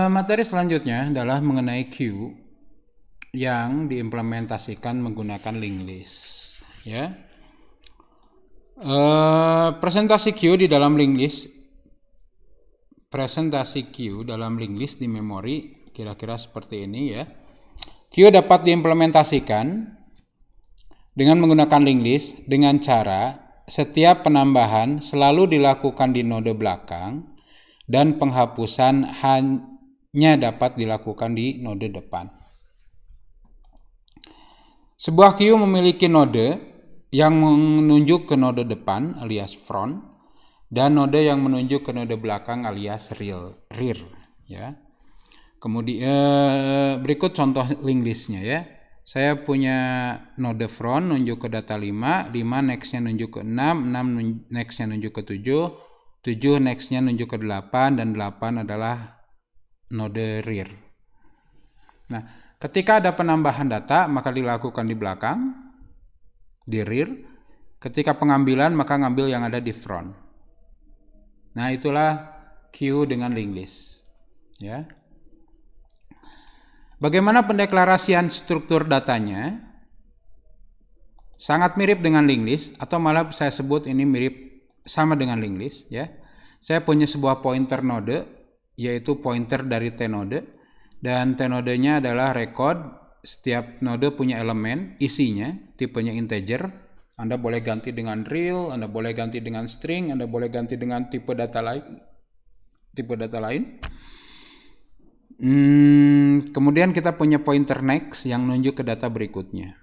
Materi selanjutnya adalah mengenai queue yang diimplementasikan menggunakan linked list. Ya, presentasi queue di dalam linked list. Presentasi queue dalam linked list di memori kira-kira seperti ini ya. Queue dapat diimplementasikan dengan menggunakan linked list dengan cara setiap penambahan selalu dilakukan di node belakang dan penghapusan hanya dapat dilakukan di node depan. Sebuah queue memiliki node yang menunjuk ke node depan alias front dan node yang menunjuk ke node belakang alias rear ya. Kemudian berikut contoh linked listnya ya. Saya punya node front nunjuk ke data 5 nextnya nunjuk ke 6 nextnya nunjuk ke 7 nextnya nunjuk ke 8 dan 8 adalah node rear. Nah, ketika ada penambahan data maka dilakukan di belakang, di rear. Ketika pengambilan maka ngambil yang ada di front. Nah, itulah queue dengan linked list. Ya. Bagaimana pendeklarasian struktur datanya? Sangat mirip dengan linked list atau malah saya sebut ini mirip sama dengan linked list ya. Saya punya sebuah pointer node yaitu pointer dari T-node dan T-nodenya adalah record. Setiap node punya elemen isinya tipenya integer. Anda boleh ganti dengan real, Anda boleh ganti dengan string, Anda boleh ganti dengan tipe data lain. Kemudian kita punya pointer next yang nunjuk ke data berikutnya.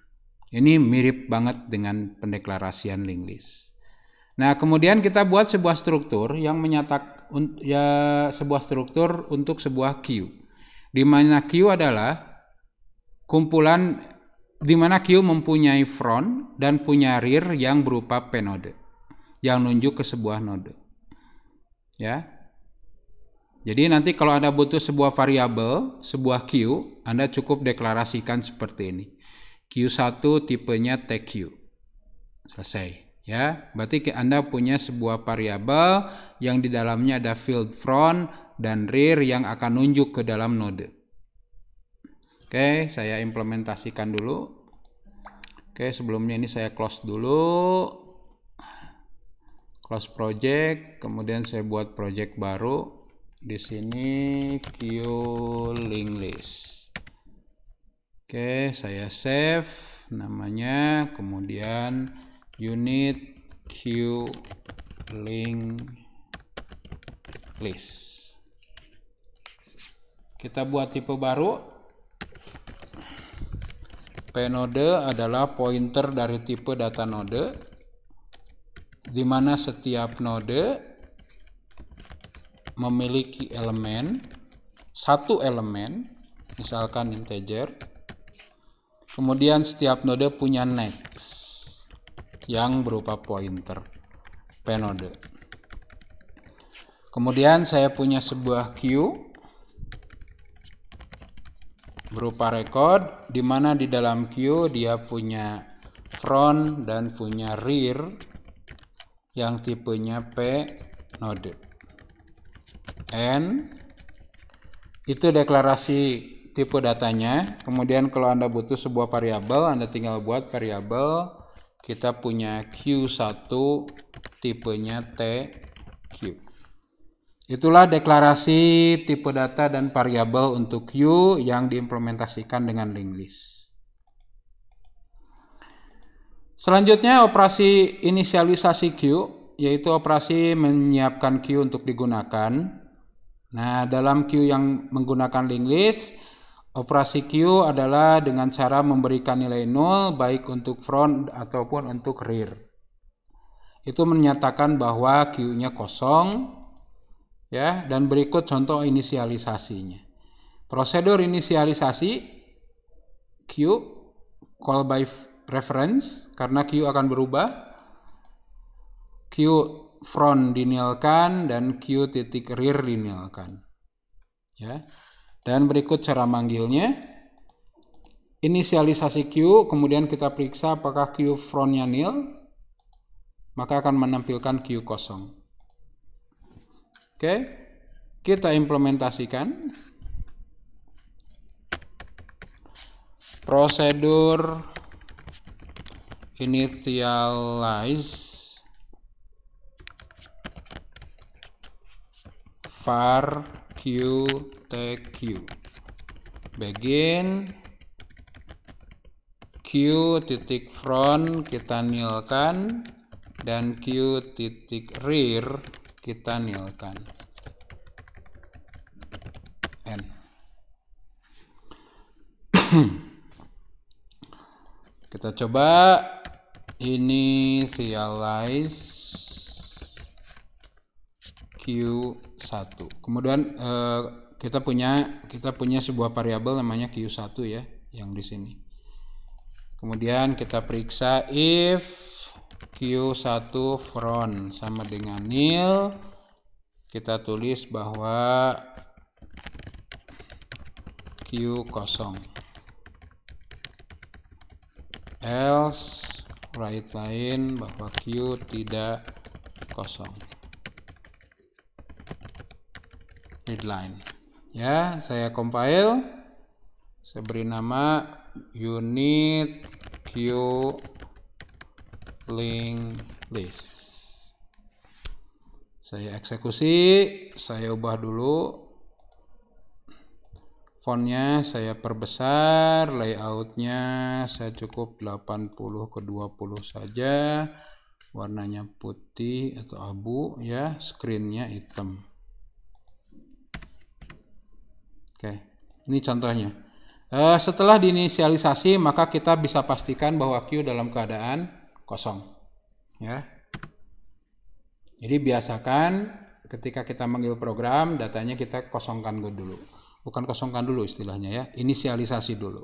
Ini mirip banget dengan pendeklarasian linked list. Nah, kemudian kita buat sebuah struktur yang menyatakan sebuah struktur untuk sebuah queue. Di mana queue adalah kumpulan di mana queue mempunyai front dan punya rear yang berupa p-node yang nunjuk ke sebuah node. Ya. Jadi nanti kalau Anda butuh sebuah variabel, sebuah queue, Anda cukup deklarasikan seperti ini. Q1 tipenya TQ. Selesai, ya. Berarti Anda punya sebuah variabel yang di dalamnya ada field front dan rear yang akan nunjuk ke dalam node. Oke, saya implementasikan dulu. Oke, sebelumnya ini saya close dulu. Close project, kemudian saya buat project baru. Di sini queue linked list. Oke, saya save namanya, kemudian unit queue linked list. Kita buat tipe baru. P-node adalah pointer dari tipe data node, di mana setiap node memiliki satu elemen, misalkan integer. Kemudian setiap node punya next yang berupa pointer p-node. Kemudian saya punya sebuah queue berupa record, di mana di dalam queue dia punya front dan punya rear yang tipenya p-node. N itu deklarasi tipe datanya. Kemudian kalau Anda butuh sebuah variabel, Anda tinggal buat variabel. Kita punya Q1 tipenya TQ. Itulah deklarasi tipe data dan variabel untuk Q yang diimplementasikan dengan linked list. Selanjutnya operasi inisialisasi Q, yaitu operasi menyiapkan Q untuk digunakan. Nah, dalam queue yang menggunakan linked list, operasi queue adalah dengan cara memberikan nilai 0 baik untuk front ataupun untuk rear. Itu menyatakan bahwa queue-nya kosong ya, dan berikut contoh inisialisasinya. Prosedur inisialisasi queue call by reference karena queue akan berubah. Queue front dinilkan dan Q titik rear dinilkan ya. Dan berikut cara manggilnya. Inisialisasi Q, kemudian kita periksa apakah Q frontnya nil, maka akan menampilkan Q kosong. Oke, kita implementasikan. prosedur initialize var q tq begin q titik front kita nilkan dan q titik rear kita nilkan. N. Kita coba initialize Q1. Kemudian kita punya sebuah variabel namanya Q1 ya, yang di sini. Kemudian kita periksa if Q1 front sama dengan nil, kita tulis bahwa Q kosong. Else right line bahwa Q tidak kosong. Readline. Ya, saya compile. Saya beri nama unit Q link list. Saya eksekusi, saya ubah dulu. Fontnya saya perbesar, layoutnya saya cukup 80:20 saja, warnanya putih atau abu ya, screennya hitam. Oke, ini contohnya. Setelah diinisialisasi maka kita bisa pastikan bahwa Q dalam keadaan kosong. Ya. Jadi biasakan ketika kita manggil program, datanya kita kosongkan dulu. Bukan kosongkan dulu istilahnya ya, inisialisasi dulu.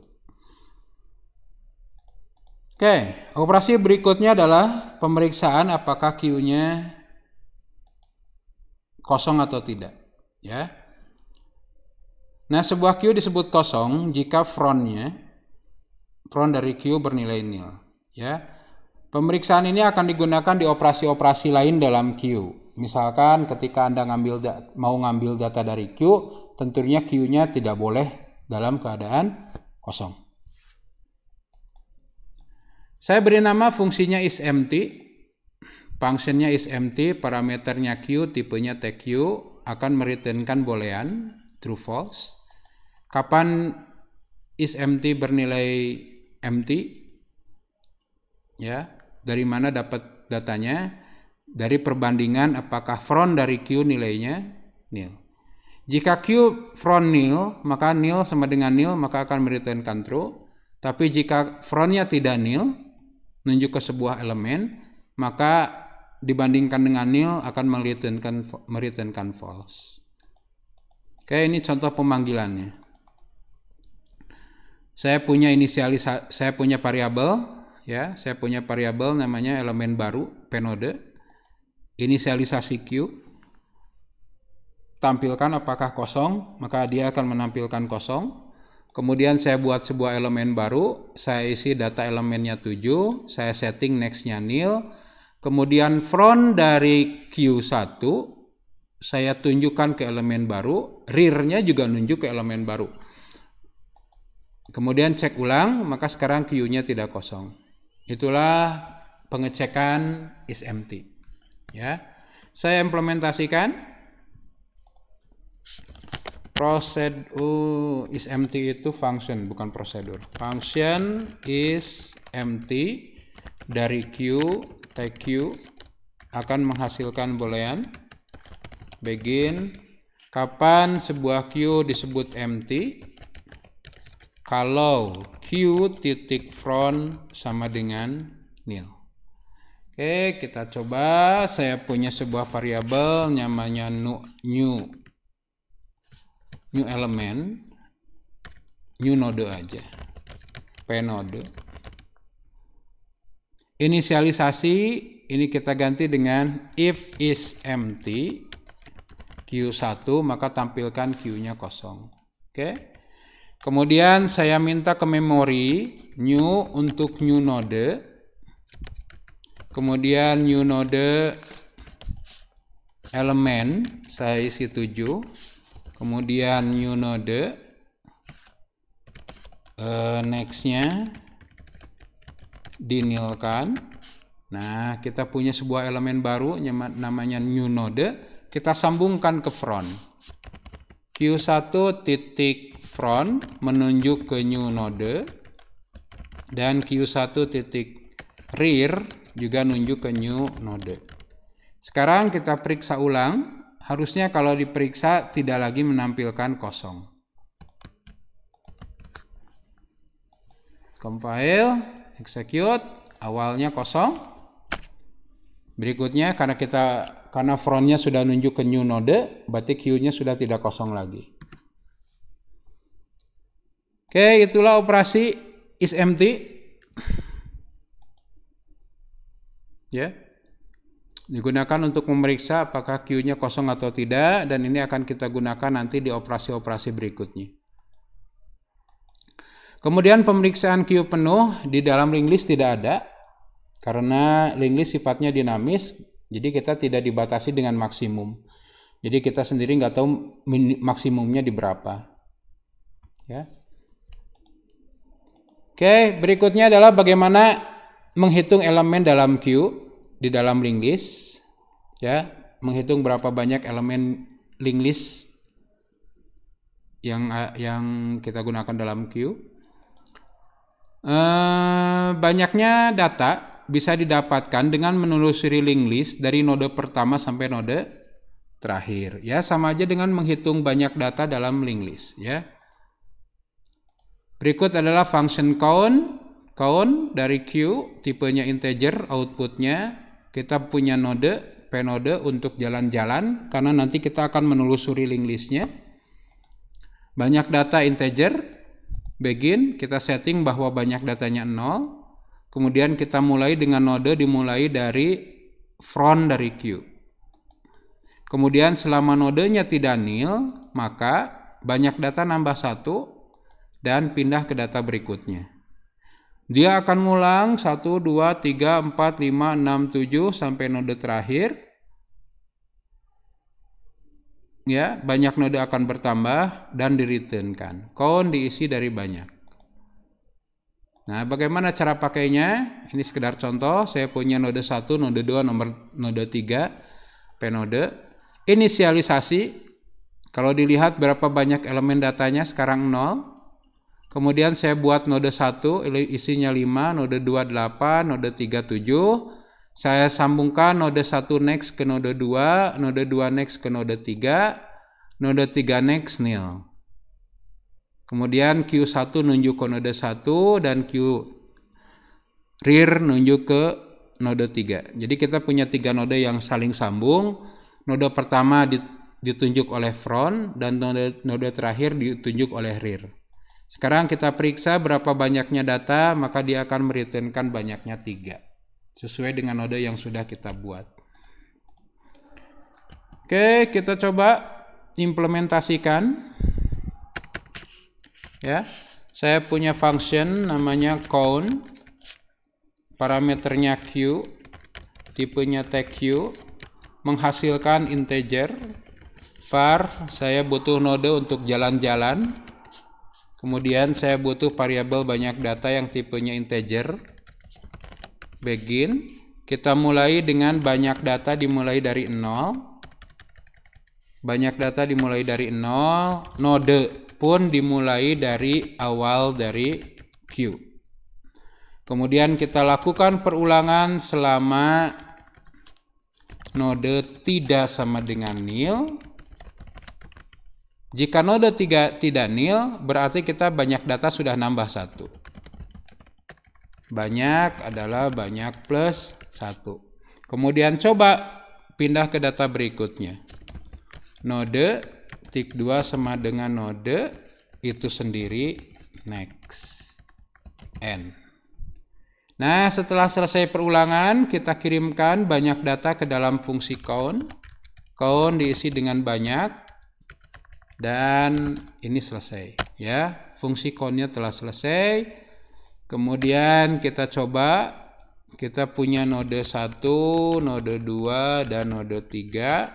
Oke, operasi berikutnya adalah pemeriksaan apakah Q-nya kosong atau tidak. Ya. Nah, sebuah Q disebut kosong jika front dari Q bernilai nil. Ya. Pemeriksaan ini akan digunakan di operasi-operasi lain dalam Q. Misalkan ketika Anda mau ngambil data dari Q, tentunya Q-nya tidak boleh dalam keadaan kosong. Saya beri nama fungsinya isEmpty. Fungsinya isEmpty, parameternya Q, tipenya TQ, akan mereturnkan boolean, true false. Kapan isEmpty bernilai empty? Ya. Dari mana dapat datanya? Dari perbandingan apakah front dari Q nilainya nil. Jika Q front nil, maka nil sama dengan nil, maka akan mereturnkan true. Tapi jika frontnya tidak nil, menunjuk ke sebuah elemen, maka dibandingkan dengan nil akan mereturnkan false. Oke, ini contoh pemanggilannya. Saya punya variabel. Ya, saya punya variabel namanya elemen baru, penode, inisialisasi Q, tampilkan apakah kosong, maka dia akan menampilkan kosong. Kemudian saya buat sebuah elemen baru, saya isi data elemennya 7, saya setting next-nya nil, kemudian front dari Q1, saya tunjukkan ke elemen baru, rear-nya juga nunjuk ke elemen baru. Kemudian cek ulang, maka sekarang Q-nya tidak kosong. Itulah pengecekan isEmpty. Ya, saya implementasikan isEmpty itu function bukan prosedur. Function isEmpty dari Q TQ akan menghasilkan boolean begin. Kapan sebuah Q disebut empty? Kalau Q titik front sama dengan nil. Oke, kita coba. Saya punya sebuah variabel namanya new element, new node aja, pnode. Inisialisasi ini kita ganti dengan if is empty Q1, maka tampilkan Q-nya kosong. Oke. Kemudian saya minta ke memori new untuk new node. Kemudian new node elemen saya isi 7. Kemudian new node Next-nya dinilkan. Nah, kita punya sebuah elemen baru namanya new node. Kita sambungkan ke front. Q1 titik front menunjuk ke new node. Dan Q1 titik rear juga nunjuk ke new node. Sekarang kita periksa ulang. Harusnya kalau diperiksa tidak lagi menampilkan kosong. Compile, execute, awalnya kosong. Berikutnya karena frontnya sudah nunjuk ke new node, berarti Q-nya sudah tidak kosong lagi. Oke, itulah operasi isEmpty. Ya. Digunakan untuk memeriksa apakah Q-nya kosong atau tidak, dan ini akan kita gunakan nanti di operasi-operasi berikutnya. Kemudian pemeriksaan Q penuh di dalam linked list tidak ada. Karena linked list sifatnya dinamis, jadi kita tidak dibatasi dengan maksimum. Jadi kita sendiri nggak tahu maksimumnya di berapa. Ya. Oke, berikutnya adalah bagaimana menghitung elemen dalam Q di dalam linked list. Ya, menghitung berapa banyak elemen linked list yang kita gunakan dalam Q. Banyaknya data bisa didapatkan dengan menelusuri linked list dari node pertama sampai node terakhir. Ya, sama aja dengan menghitung banyak data dalam linked list. Ya. Berikut adalah function count dari Q, tipenya integer, outputnya kita punya node pnode untuk jalan-jalan karena nanti kita akan menelusuri linked listnya. Banyak data integer. Begin, kita setting bahwa banyak datanya 0. Kemudian kita mulai dengan node dimulai dari front dari Q. Kemudian selama nodenya tidak nil, maka banyak data nambah 1 dan pindah ke data berikutnya. Dia akan ngulang 1, 2, 3, 4, 5, 6, 7 sampai node terakhir. Ya, banyak node akan bertambah dan di-returnkan. Count diisi dari banyak. Nah, bagaimana cara pakainya? Ini sekedar contoh. Saya punya node 1, node 2, node 3, pnode. Inisialisasi. Kalau dilihat berapa banyak elemen datanya sekarang 0. Kemudian saya buat node 1, isinya 5, node 2 8, node 3 7. Saya sambungkan node 1 next ke node 2, node 2 next ke node 3, node 3 next nil. Kemudian Q1 nunjuk ke node 1 dan Q rear nunjuk ke node 3. Jadi kita punya 3 node yang saling sambung. Node pertama ditunjuk oleh front dan node terakhir ditunjuk oleh rear. Sekarang kita periksa berapa banyaknya data, maka dia akan mereturnkan banyaknya 3. Sesuai dengan node yang sudah kita buat. Oke, kita coba implementasikan. Ya, saya punya function namanya count, parameternya Q, tipenya tag Q, menghasilkan integer. Var, saya butuh node untuk jalan-jalan. Kemudian saya butuh variabel banyak data yang tipenya integer. Begin, kita mulai dengan banyak data dimulai dari 0. Banyak data dimulai dari 0, node pun dimulai dari awal dari Q. Kemudian kita lakukan perulangan selama node tidak sama dengan nil. Jika node tidak nil, berarti kita banyak data sudah nambah 1. Banyak adalah banyak plus 1. Kemudian coba pindah ke data berikutnya. Node tik 2 sama dengan node itu sendiri next n. Nah, setelah selesai perulangan, kita kirimkan banyak data ke dalam fungsi count. Count diisi dengan banyak dan ini selesai ya. Fungsi count-nya telah selesai. Kemudian kita coba, kita punya node 1, node 2, dan node 3,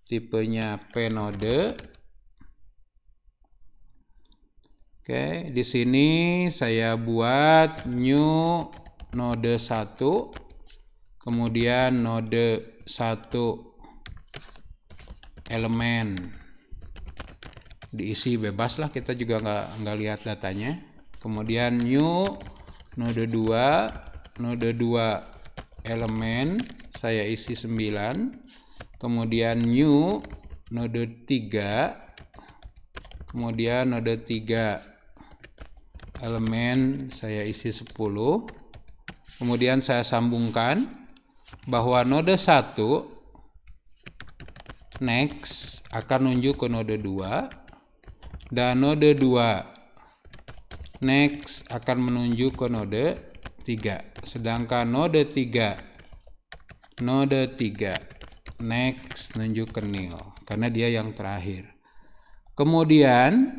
tipenya pnode. Oke, di sini saya buat new node 1, kemudian node 1 elemen, diisi bebas lah, kita juga nggak lihat datanya. Kemudian new node 2 elemen, saya isi 9. Kemudian new node 3, kemudian node 3 elemen, saya isi 10. Kemudian saya sambungkan bahwa node 1 next akan nunjuk ke node 2, dan node 2 next akan menunjuk ke node 3. Sedangkan node 3 next nunjuk ke nil karena dia yang terakhir. Kemudian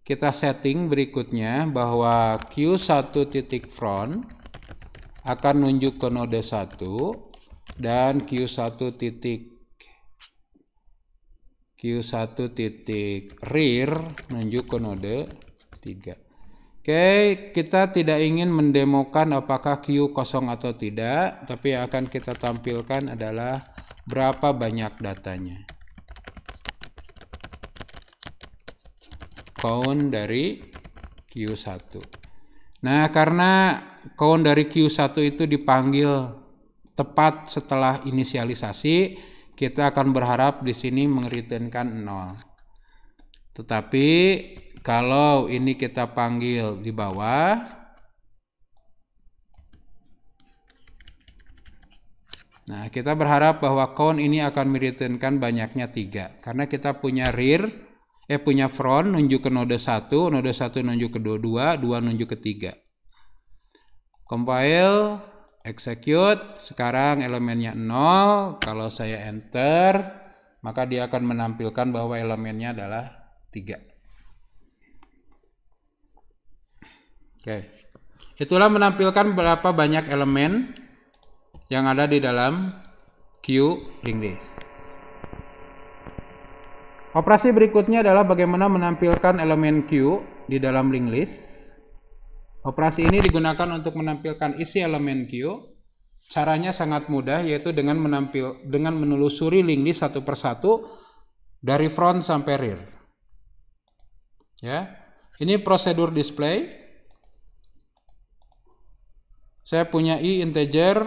kita setting berikutnya bahwa Q1.front akan nunjuk ke node 1 dan Q1.rear nunjuk ke node 3. Oke, kita tidak ingin mendemokan apakah Q kosong atau tidak, tapi yang akan kita tampilkan adalah berapa banyak datanya. Count dari Q1. Nah, karena count dari Q1 itu dipanggil tepat setelah inisialisasi, kita akan berharap di sini mereturnkan 0. Tetapi kalau ini kita panggil di bawah, nah kita berharap bahwa count ini akan mereturnkan banyaknya 3 karena kita punya punya front nunjuk ke node 1, node 1 nunjuk ke 2, 2 nunjuk ke 3. Compile, execute, sekarang elemennya 0, kalau saya enter, maka dia akan menampilkan bahwa elemennya adalah 3. Oke, itulah menampilkan berapa banyak elemen yang ada di dalam Q linked list. Operasi berikutnya adalah bagaimana menampilkan elemen Q di dalam linked list. Operasi ini digunakan untuk menampilkan isi elemen Q. Caranya sangat mudah, yaitu dengan menelusuri linked list satu persatu dari front sampai rear. Ya, ini prosedur display. Saya punya i integer.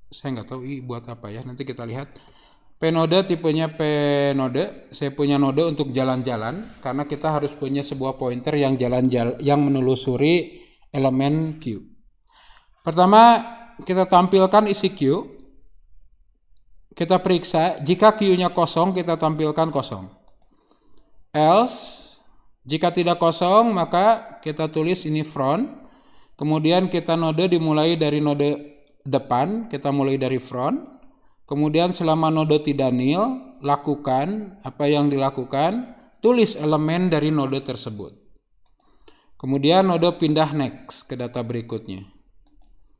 Saya nggak tahu i buat apa ya. Nanti kita lihat. P-node tipenya P-node, saya punya node untuk jalan-jalan karena kita harus punya sebuah pointer yang yang menelusuri elemen Q. Pertama, kita tampilkan isi Q. Kita periksa, jika Q-nya kosong, kita tampilkan kosong. Else, jika tidak kosong, maka kita tulis ini front. Kemudian kita node dimulai dari node depan, kita mulai dari front. Kemudian selama node tidak nil, lakukan apa yang dilakukan, tulis elemen dari node tersebut. Kemudian node pindah next ke data berikutnya.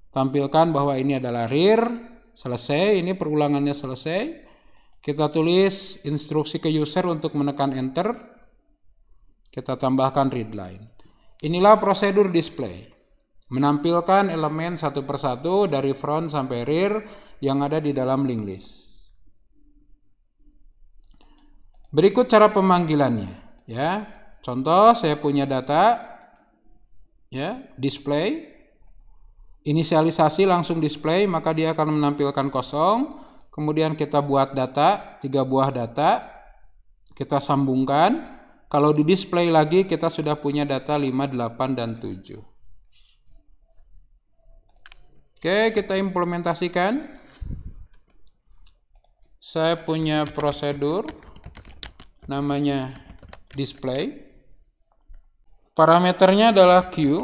Tampilkan bahwa ini adalah rear, selesai, ini perulangannya selesai. Kita tulis instruksi ke user untuk menekan enter. Kita tambahkan readline. Inilah prosedur display. Menampilkan elemen satu persatu dari front sampai rear yang ada di dalam linked list. Berikut cara pemanggilannya, ya. Contoh, saya punya data, ya, display, inisialisasi langsung display, maka dia akan menampilkan kosong. Kemudian kita buat data, 3 buah data, kita sambungkan. Kalau di display lagi, kita sudah punya data 5, 8, dan 7. Oke, kita implementasikan. Saya punya prosedur namanya display. Parameternya adalah Q,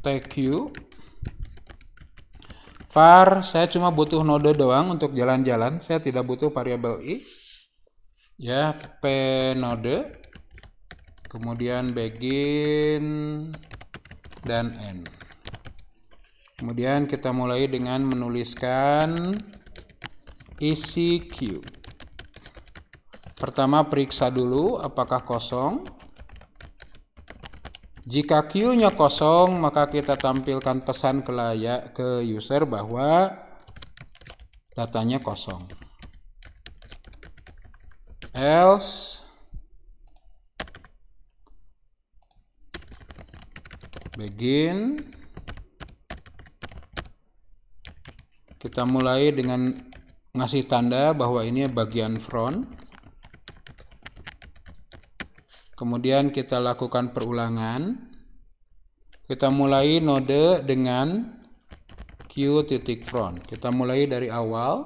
tag Q. Var, saya cuma butuh node doang untuk jalan-jalan. Saya tidak butuh variabel i. Ya, p node. Kemudian begin dan end. Kemudian kita mulai dengan menuliskan isi Q. Pertama periksa dulu apakah kosong. Jika queue-nya kosong, maka kita tampilkan pesan ke user bahwa datanya kosong. Else begin. Kita mulai dengan ngasih tanda bahwa ini bagian front. Kemudian kita lakukan perulangan. Kita mulai node dengan queue.front. Kita mulai dari awal.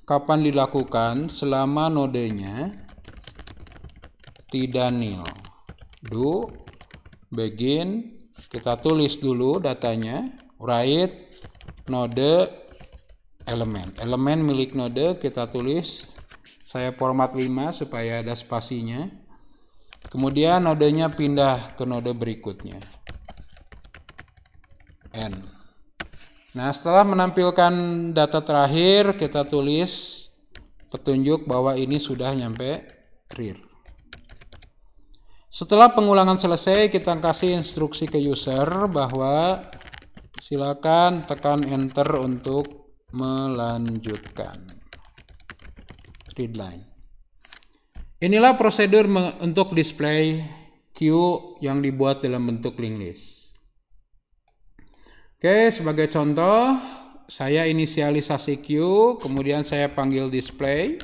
Kapan dilakukan? Selama nodenya tidak nil. Do begin. Kita tulis dulu datanya. Write node elemen milik node kita tulis. Saya format 5 supaya ada spasinya. Kemudian nodenya pindah ke node berikutnya. N. Nah, setelah menampilkan data terakhir, kita tulis petunjuk bahwa ini sudah nyampe rear. Setelah pengulangan selesai, kita kasih instruksi ke user bahwa silakan tekan enter untuk melanjutkan. Readline. Inilah prosedur untuk display queue yang dibuat dalam bentuk linked list. Oke, sebagai contoh, saya inisialisasi queue, kemudian saya panggil display.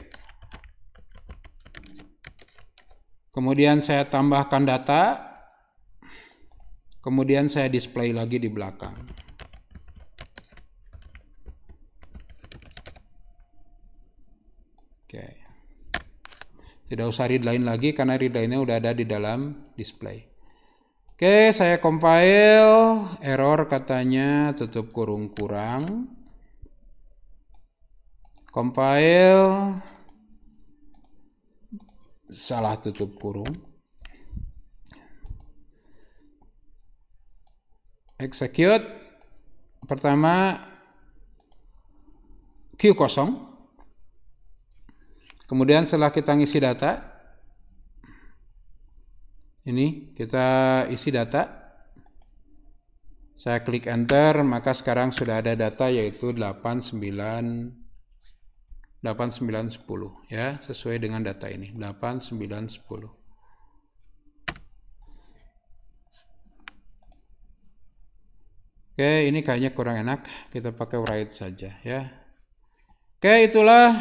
Kemudian saya tambahkan data. Kemudian saya display lagi di belakang. Oke. Tidak usah readline lagi karena readline-nya udah ada di dalam display. Oke, saya compile, error katanya tutup kurung kurang. Compile, salah tutup kurung. Execute, pertama queue kosong. Kemudian setelah kita ngisi data, ini kita isi data. Saya klik enter, maka sekarang sudah ada data yaitu 8910 ya, sesuai dengan data ini 8910. Oke, ini kayaknya kurang enak, kita pakai write saja ya. Oke, itulah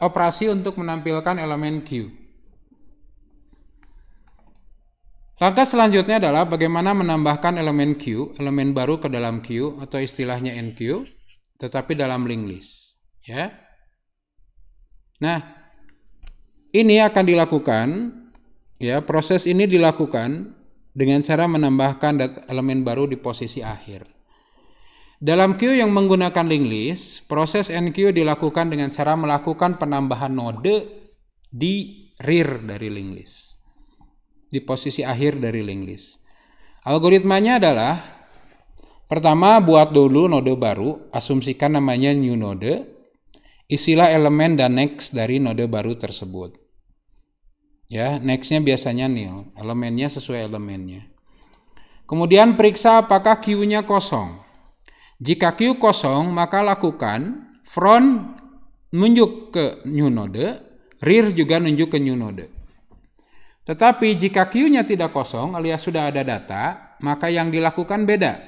operasi untuk menampilkan elemen queue. Langkah selanjutnya adalah bagaimana menambahkan elemen queue, elemen baru ke dalam queue atau istilahnya enqueue, tetapi dalam linked list, ya. Nah, ini akan dilakukan, ya, proses ini dilakukan dengan cara menambahkan elemen baru di posisi akhir. Dalam queue yang menggunakan linked list, proses enqueue dilakukan dengan cara melakukan penambahan node di rear dari linked list. Di posisi akhir dari linked list. Algoritmanya adalah pertama buat dulu node baru, asumsikan namanya new node, isilah elemen dan next dari node baru tersebut. Ya, nextnya biasanya nil, elemennya sesuai elemennya. Kemudian periksa apakah queue-nya kosong. Jika queue kosong, maka lakukan front nunjuk ke new node, rear juga nunjuk ke new node. Tetapi jika queue-nya tidak kosong alias sudah ada data, maka yang dilakukan beda.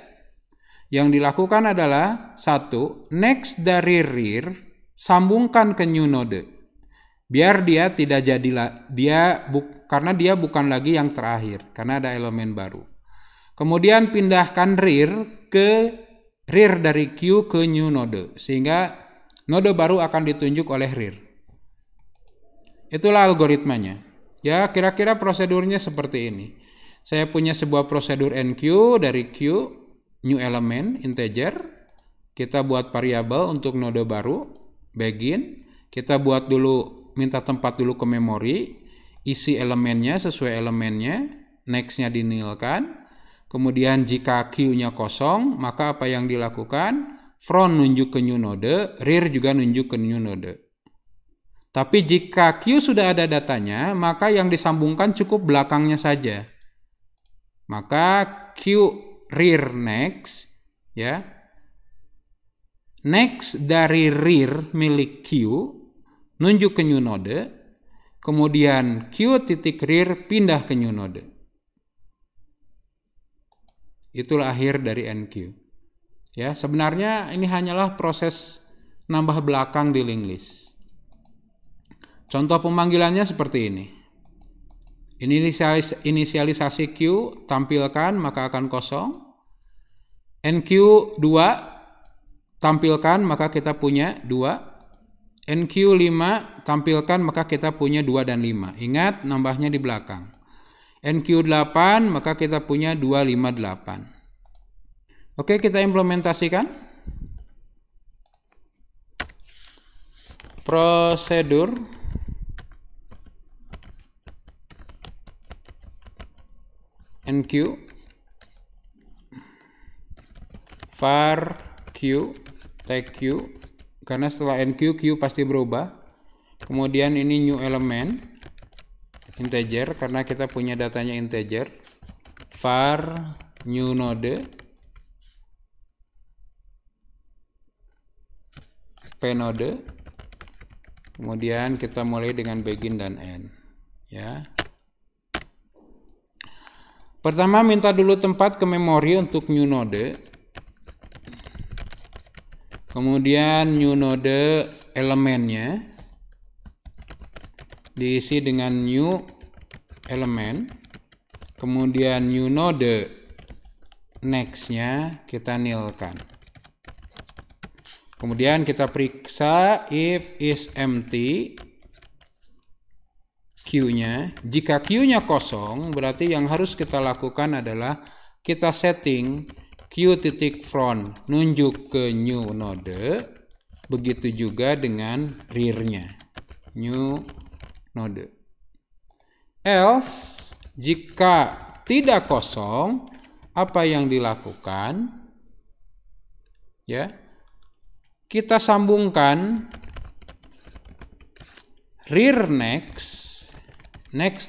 Yang dilakukan adalah satu, next dari rear sambungkan ke new node. Biar dia tidak jadi karena dia bukan lagi yang terakhir karena ada elemen baru. Kemudian pindahkan rear ke rear dari queue ke new node sehingga node baru akan ditunjuk oleh rear. Itulah algoritmanya. Ya, kira-kira prosedurnya seperti ini. Saya punya sebuah prosedur enqueue dari queue, new element, integer. Kita buat variabel untuk node baru, begin. Kita buat dulu, minta tempat dulu ke memori, isi elemennya sesuai elemennya, next-nya dinilkan. Kemudian jika queue-nya kosong, maka apa yang dilakukan? front nunjuk ke new node, rear juga nunjuk ke new node. Tapi jika Q sudah ada datanya, maka yang disambungkan cukup belakangnya saja. Maka Q rear next, ya. Next dari rear milik Q nunjuk ke new node, kemudian Q titik rear pindah ke new node. Itulah akhir dari NQ. Ya, sebenarnya ini hanyalah proses nambah belakang di linked list. Contoh pemanggilannya seperti ini. Inisialisasi Q tampilkan maka akan kosong. NQ2 tampilkan maka kita punya 2. NQ5 tampilkan maka kita punya 2 dan 5. Ingat nambahnya di belakang. NQ8 maka kita punya 2, 5, 8. Oke, kita implementasikan. Prosedur NQ var Q tag Q, karena setelah NQ Q pasti berubah. Kemudian ini new element integer karena kita punya datanya integer, var new node p node, kemudian kita mulai dengan begin dan end, ya. Pertama minta dulu tempat ke memori untuk new node. Kemudian new node elemennya diisi dengan new element. Kemudian new node next-nya kita nilkan. Kemudian kita periksa if is empty Q-nya. Jika Q-nya kosong, berarti yang harus kita lakukan adalah kita setting Q titik front nunjuk ke new node. Begitu juga dengan rear-nya, new node. Else, jika tidak kosong, apa yang dilakukan? Ya, kita sambungkan rear next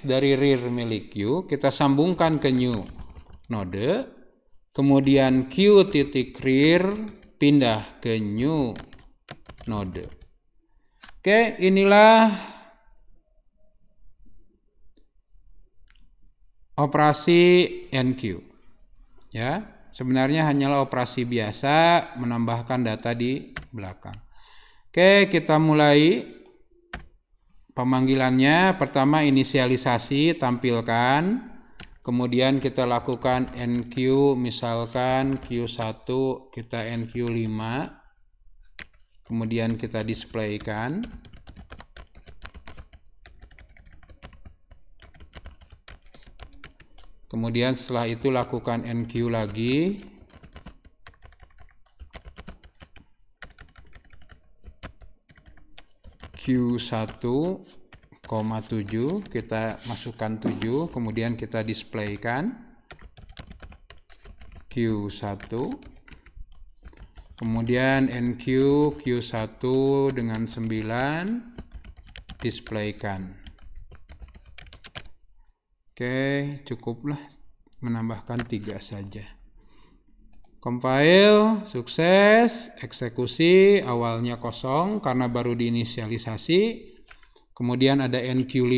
dari rear milik Q, kita sambungkan ke new node, kemudian Q titik rear pindah ke new node. Oke, inilah operasi NQ. Ya, sebenarnya hanyalah operasi biasa menambahkan data di belakang. Oke, kita mulai. Pemanggilannya pertama inisialisasi tampilkan, kemudian kita lakukan NQ, misalkan Q1 kita NQ5, kemudian kita displaykan. Kemudian setelah itu lakukan NQ lagi. Q1,7 kita masukkan 7, kemudian kita displaykan Q1, kemudian NQ Q1 dengan 9 displaykan. Oke, cukuplah menambahkan 3 saja. Compile, sukses, eksekusi, awalnya kosong karena baru diinisialisasi. Kemudian ada NQ5,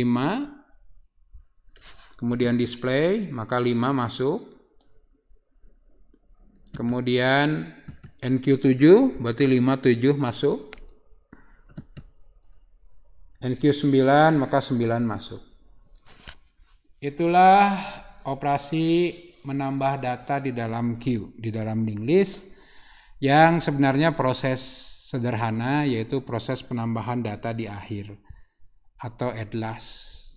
kemudian display, maka 5 masuk. Kemudian NQ7, berarti 5, 7 masuk. NQ9, maka 9 masuk. Itulah operasi menambah data di dalam Q, di dalam linked list, yang sebenarnya proses sederhana, yaitu proses penambahan data di akhir atau at last.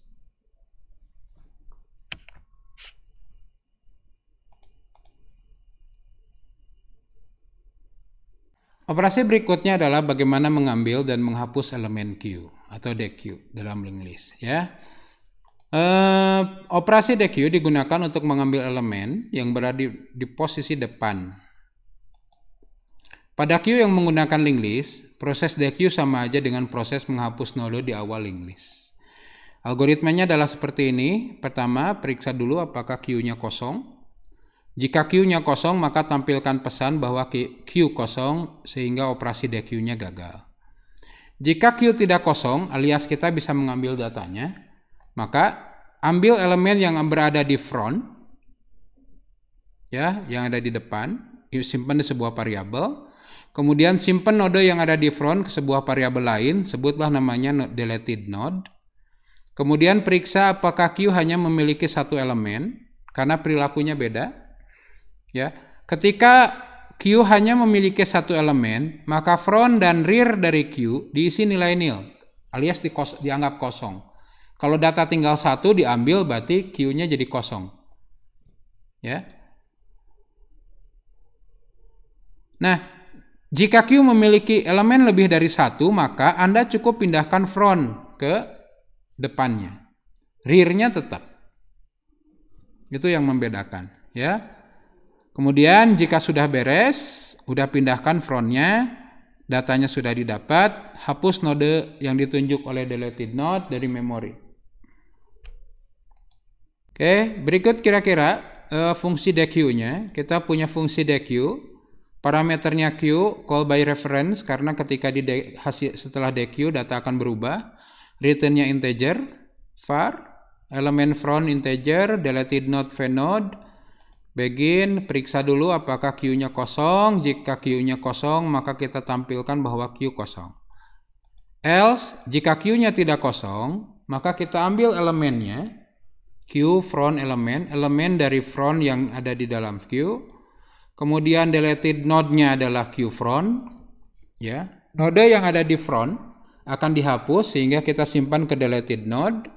Operasi berikutnya adalah bagaimana mengambil dan menghapus elemen Q atau DQ dalam linked list, ya. Operasi DQ digunakan untuk mengambil elemen yang berada di posisi depan Pada queue yang menggunakan linked list, proses dequeue sama aja dengan proses menghapus node di awal linked list. Algoritmanya adalah seperti ini. Pertama, periksa dulu apakah queue-nya kosong. Jika queue-nya kosong, maka tampilkan pesan bahwa queue kosong sehingga operasi dequeue-nya gagal. Jika queue tidak kosong, alias kita bisa mengambil datanya, maka ambil elemen yang berada di front, ya, yang ada di depan, simpan di sebuah variabel. Kemudian simpan node yang ada di front ke sebuah variabel lain, sebutlah namanya deleted node. Kemudian periksa apakah queue hanya memiliki satu elemen, karena perilakunya beda. Ya, ketika queue hanya memiliki satu elemen, maka front dan rear dari queue diisi nilai nil, alias dianggap kosong. Kalau data tinggal satu diambil, berarti queue-nya jadi kosong. Ya. Nah, jika queue memiliki elemen lebih dari satu, maka Anda cukup pindahkan front ke depannya. Rear-nya tetap. Itu yang membedakan, ya. Kemudian jika sudah beres, sudah pindahkan front-nya, datanya sudah didapat, hapus node yang ditunjuk oleh deleted node dari memori. Oke, berikut kira-kira fungsi dequeue-nya. Kita punya fungsi dequeue. Parameternya queue call by reference, karena ketika setelah dequeue data akan berubah. Return-nya integer, var, elemen front integer, deleted node vnode, begin, periksa dulu apakah queue-nya kosong. Jika queue-nya kosong, maka kita tampilkan bahwa queue kosong. Else, jika queue-nya tidak kosong, maka kita ambil elemennya, queue front elemen dari front yang ada di dalam queue. Kemudian deleted node-nya adalah queue front, ya. Node yang ada di front akan dihapus sehingga kita simpan ke deleted node.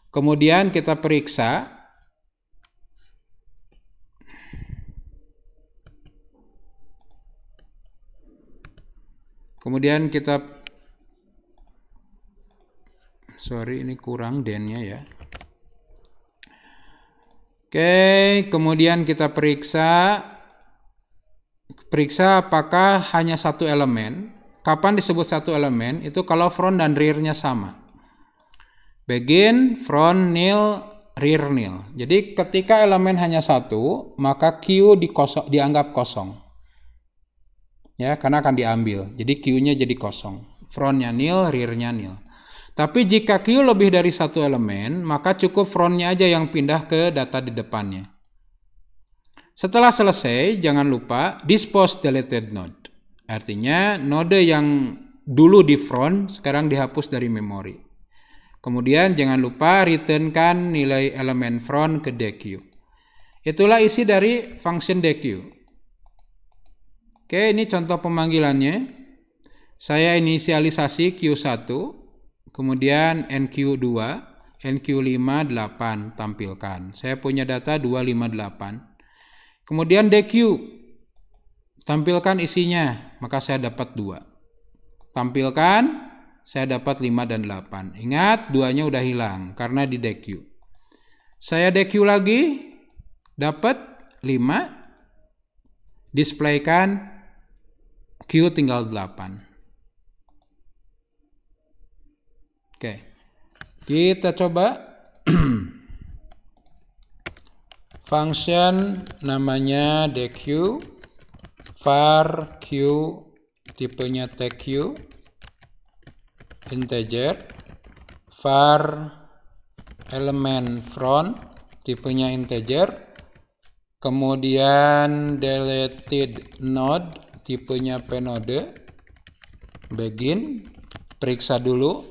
Kemudian kita periksa ini kurang den-nya ya. Oke, kemudian kita periksa apakah hanya satu elemen. Kapan disebut satu elemen? Itu kalau front dan rear-nya sama. Begin, front nil, rear nil. Jadi ketika elemen hanya satu, maka queue dianggap kosong. Ya, karena akan diambil. Jadi queue-nya jadi kosong. Front-nya nil, rear-nya nil. Tapi jika queue lebih dari satu elemen, maka cukup front-nya aja yang pindah ke data di depannya. Setelah selesai, jangan lupa dispose deleted node. Artinya node yang dulu di front sekarang dihapus dari memori. Kemudian jangan lupa returnkan nilai elemen front ke dequeue. Itulah isi dari function dequeue. Oke, ini contoh pemanggilannya. Saya inisialisasi Q1, kemudian NQ2, NQ5, 8 tampilkan. Saya punya data 258. Kemudian dequeue, tampilkan isinya, maka saya dapat 2. Tampilkan, saya dapat 5 dan 8. Ingat, 2-nya udah hilang karena di dequeue. Saya dequeue lagi, dapat 5. Displaykan, Q tinggal 8. Oke, kita coba. Function namanya dequeue, var q tipenya tq, integer, var elemen front tipenya integer, kemudian deleted node tipenya pnode, begin, periksa dulu,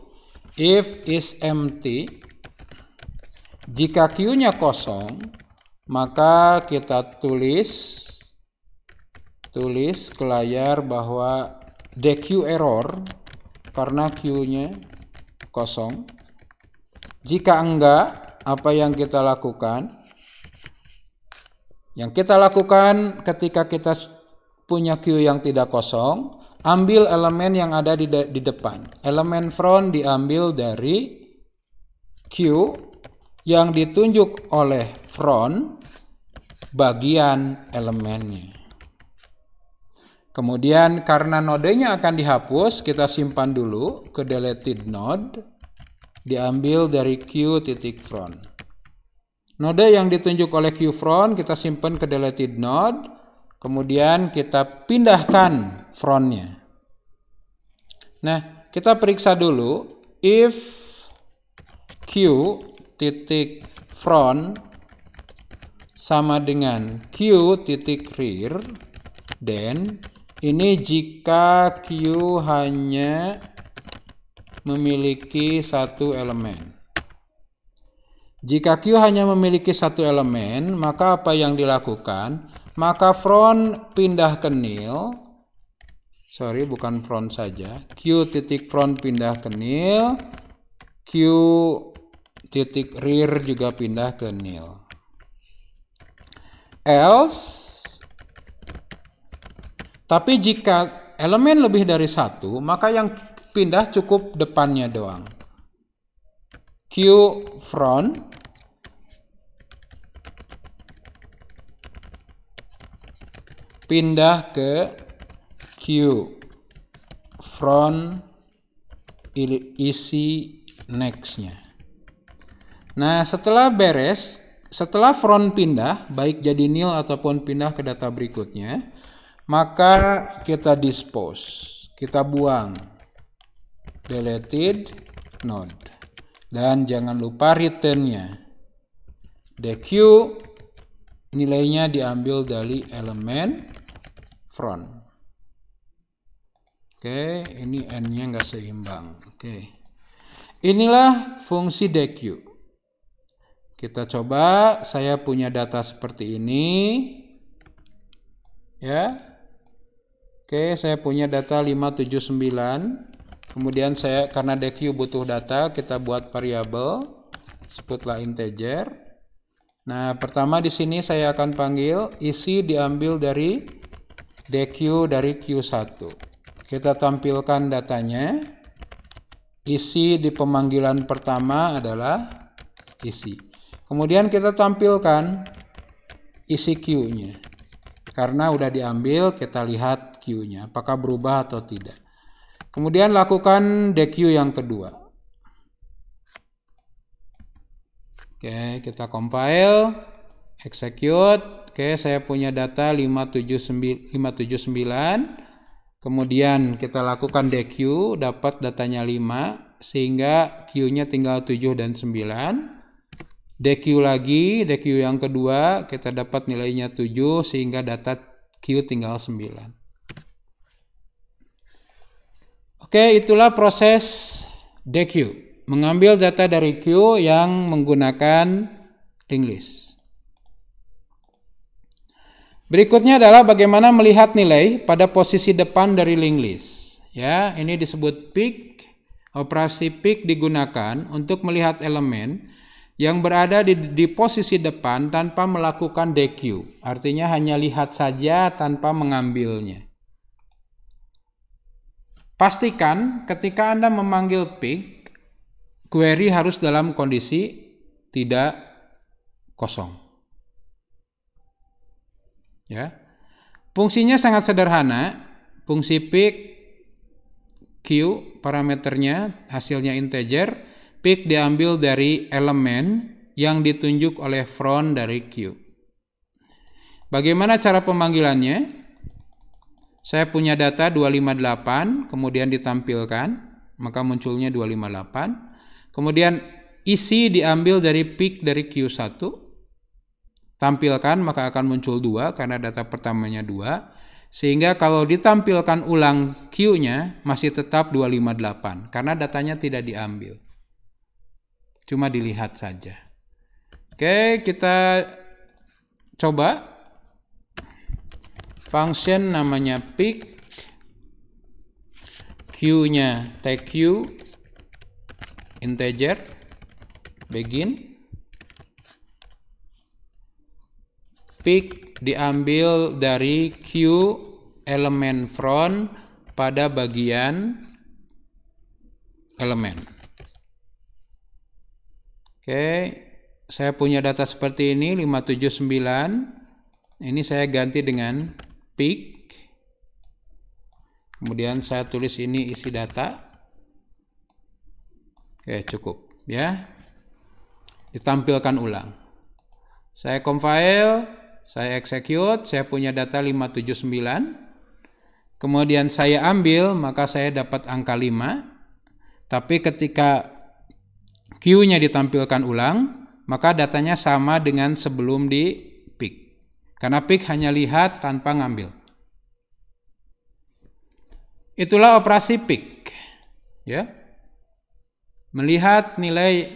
if is empty, jika queue-nya kosong, maka kita tulis ke layar bahwa dequeue error karena queue-nya kosong. Jika enggak, apa yang kita lakukan? Yang kita lakukan ketika kita punya queue yang tidak kosong, ambil elemen yang ada di depan. Elemen front diambil dari queue yang ditunjuk oleh front bagian elemennya. Kemudian karena nodenya akan dihapus, kita simpan dulu ke deleted node, diambil dari q.front. Node yang ditunjuk oleh q.front kita simpan ke deleted node, kemudian kita pindahkan frontnya. Nah, kita periksa dulu, if q.front sama dengan q.rear, then ini jika Q hanya memiliki satu elemen. Jika Q hanya memiliki satu elemen, maka apa yang dilakukan? Maka front pindah ke nil. Sorry, bukan front saja. Q.front pindah ke nil. Q.rear juga pindah ke nil. Else, tapi jika elemen lebih dari satu, maka yang pindah cukup depannya doang. Q.front pindah ke Q.front isi next-nya. Nah, setelah beres, setelah front pindah, baik jadi nil ataupun pindah ke data berikutnya, maka kita dispose, kita buang deleted node, dan jangan lupa return-nya. DQ nilainya diambil dari elemen front. Oke, ini n-nya nggak seimbang. Oke, inilah fungsi DQ. Kita coba, saya punya data seperti ini, ya. Oke, saya punya data 579. Kemudian saya, karena DQ butuh data, kita buat variabel, sebutlah integer. Nah, pertama di sini saya akan panggil isi diambil dari DQ dari Q1. Kita tampilkan datanya. Isi di pemanggilan pertama adalah isi. Kemudian kita tampilkan isi Q-nya. Karena udah diambil, kita lihat Q-nya, apakah berubah atau tidak. Kemudian lakukan DQ yang kedua. Oke, kita compile, execute. Oke, saya punya data 579. Kemudian kita lakukan DQ, dapat datanya 5, sehingga Q-nya tinggal 7 dan 9. DQ lagi, DQ yang kedua, kita dapat nilainya 7, sehingga data Q tinggal 9. Oke, itulah proses DQ. Mengambil data dari Q yang menggunakan linked list. Berikutnya adalah bagaimana melihat nilai pada posisi depan dari linked list. Ya, ini disebut pick. Operasi pick digunakan untuk melihat elemen yang berada di posisi depan tanpa melakukan DQ. Artinya hanya lihat saja tanpa mengambilnya. Pastikan ketika Anda memanggil pick, query harus dalam kondisi tidak kosong. Ya. Fungsinya sangat sederhana. Fungsi pick Q, parameternya hasilnya integer. Pick diambil dari elemen yang ditunjuk oleh front dari Q. Bagaimana cara pemanggilannya? Saya punya data 258, kemudian ditampilkan, maka munculnya 258. Kemudian isi diambil dari pick dari Q1, tampilkan, maka akan muncul 2 karena data pertamanya 2. Sehingga kalau ditampilkan ulang Q-nya masih tetap 258 karena datanya tidak diambil. Cuma dilihat saja. Oke, kita coba. Function namanya pick. Q-nya tag Q. Integer. Begin. Pick diambil dari Q elemen front pada bagian elemen. Oke, saya punya data seperti ini 579. Ini saya ganti dengan pick Kemudian saya tulis ini isi data. Oke, cukup ya. Ditampilkan ulang. Saya compile, saya execute, saya punya data 579. Kemudian saya ambil, maka saya dapat angka 5. Tapi ketika Q-nya ditampilkan ulang, maka datanya sama dengan sebelum di pick. Karena pick hanya lihat tanpa ngambil. Itulah operasi pick, ya. Melihat nilai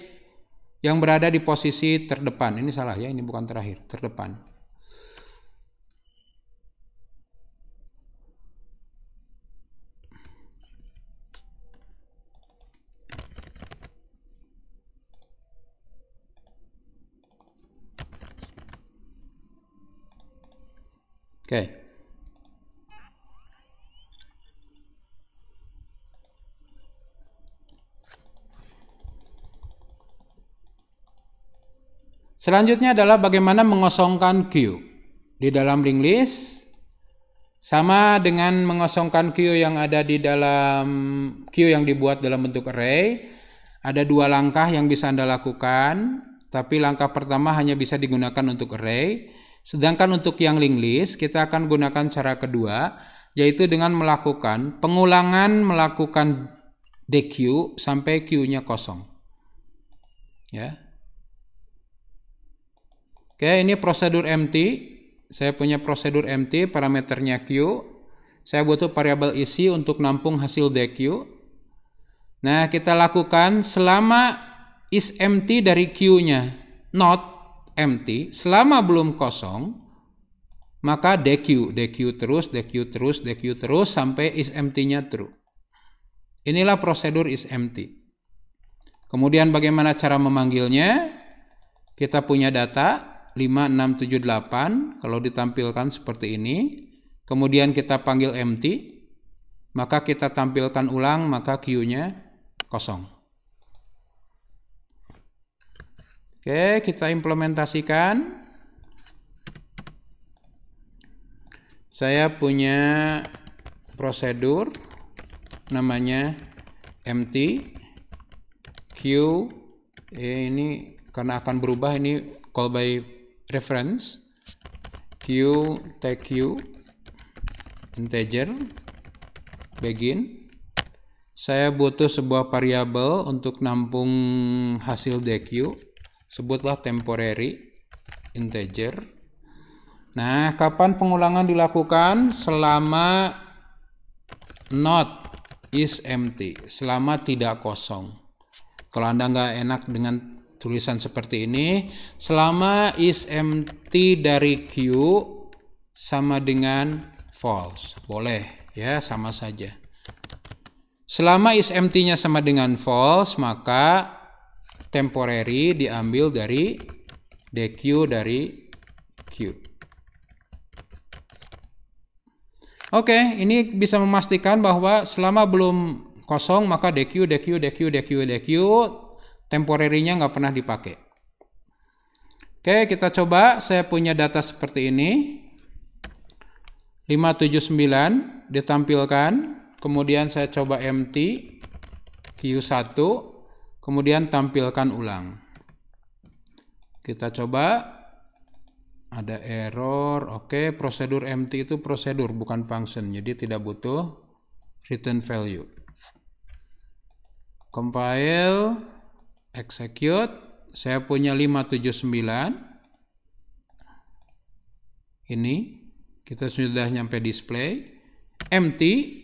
yang berada di posisi terdepan. Ini salah ya, ini bukan terakhir, terdepan. Oke. Selanjutnya adalah bagaimana mengosongkan Q di dalam linked list. Sama dengan mengosongkan Q yang ada di dalam Q yang dibuat dalam bentuk array. Ada dua langkah yang bisa Anda lakukan, tapi langkah pertama hanya bisa digunakan untuk array. Sedangkan untuk yang linked list kita akan gunakan cara kedua, yaitu dengan melakukan pengulangan melakukan deq sampai Q-nya kosong. Ya. Oke, ini prosedur empty. Saya punya prosedur empty, parameternya Q. Saya butuh variabel isi untuk nampung hasil deq. Nah, kita lakukan selama is empty dari Q-nya not empty, selama belum kosong, maka deq terus sampai is empty-nya true. Inilah prosedur is empty. Kemudian bagaimana cara memanggilnya? Kita punya data 5678, kalau ditampilkan seperti ini, kemudian kita panggil empty, maka kita tampilkan ulang, maka Q-nya kosong. Oke, kita implementasikan. Saya punya prosedur namanya empty Q, ini karena akan berubah, ini call by reference Q take Q integer begin. Saya butuh sebuah variabel untuk nampung hasil deq, sebutlah temporary integer. Nah, kapan pengulangan dilakukan? Selama not is empty, selama tidak kosong. Kalau Anda nggak enak dengan tulisan seperti ini, selama is empty dari Q sama dengan false. Boleh ya, sama saja. Selama is empty-nya sama dengan false, maka temporary diambil dari deq dari Q. Oke, ini bisa memastikan bahwa selama belum kosong, maka deq temporary-nya nggak pernah dipakai. Oke, kita coba. Saya punya data seperti ini. 579 ditampilkan. Kemudian saya coba empty Q1. Kemudian tampilkan ulang. Kita coba. Ada error. Oke, prosedur empty itu prosedur, bukan function. Jadi tidak butuh return value. Compile. Execute, saya punya 579. Ini kita sudah nyampe display. Empty,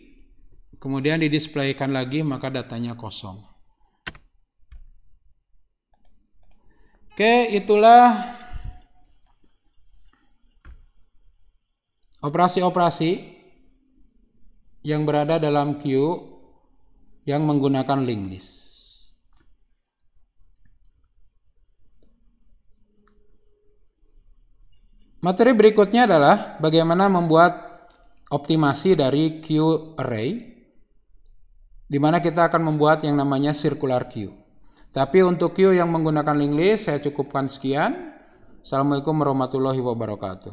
kemudian didisplaykan lagi, maka datanya kosong. Oke, itulah operasi-operasi yang berada dalam Q yang menggunakan linked list. Materi berikutnya adalah bagaimana membuat optimasi dari Q array, di mana kita akan membuat yang namanya circular Q. Tapi untuk Q yang menggunakan linked list, saya cukupkan sekian. Assalamualaikum warahmatullahi wabarakatuh.